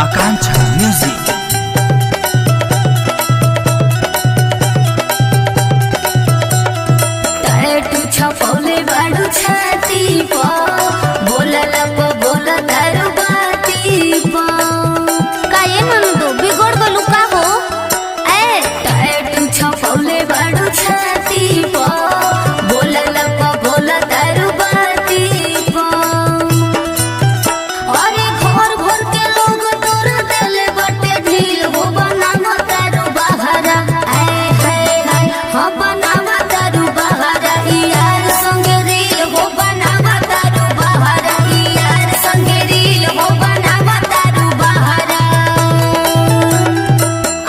आकांक्षा music. Tattoo छपौले बाड़ू छाती प बोलला प बोला दारू बाती प काये मन दो बिगड़ गलू का हो ए टैटू छपौले बाड़ू छाती प बोलला प बोला दारू बाती प अरे घर घर के लोग तोर देले बटे ढील हो बनावा दारू बहारा आए हाय हाय हो बनावा दारू बहारा यार संगे रील हो बनावा दारू बहारा यार संगे रील हो बनावा दारू बहारा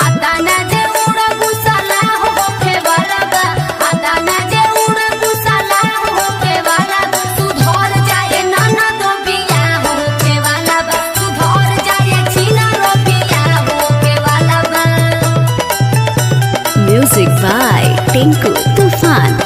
आता ना जे उड़ा गुसाला होखे वाला बा आता ना जे उड़ा गुसाला होखे वाला बा सुधर जाए नाना तो बिया होखे वाला बा सुधर जाए छीना रो बिया होखे वाला बा। म्यूजिक बाय टिंकू तूफान।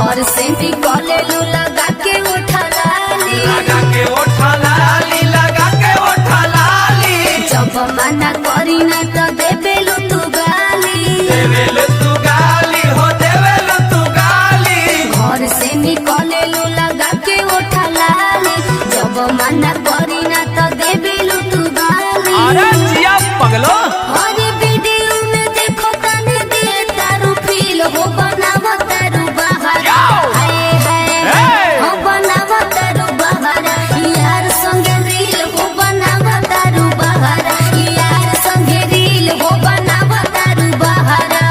घर से निकले लू लगा के उठा लाली लगा के ओठा लाली, लगा के ओठा लाली। जब मना करी ना तो देबेलू तू गाली देवेलु तू गाली हो, देवेलु तू गाली। घर से निकले लू लगा के उठा लाली जब मना करी ना तो देबेलू तू गाली अरे जिया पगलो। अरे वीडियो में देखो तने दे तारू फील हो बनावा तारू बहारा जाओ। हाय हाय Hey! हो बनावा तारू बहारा यार संगे रील हो बनावा तारू बहारा यार संगे रील हो बनावा तारू बहारा।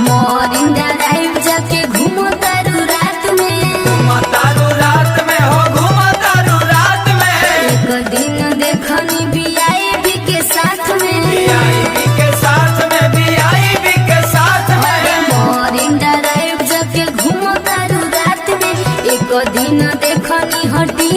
मोरिंदा ड्राइव जाके घूमो तारू रात में घुमतारू रात में हो, घुमतारू रात में। एक दिन देखनी वीआईपी के साथ में वीआईपी के साथ में, वीआईपी के साथ में। मोरिंदा ड्राइव जाके घूमो तारू रात में एक दिन देखनी हटी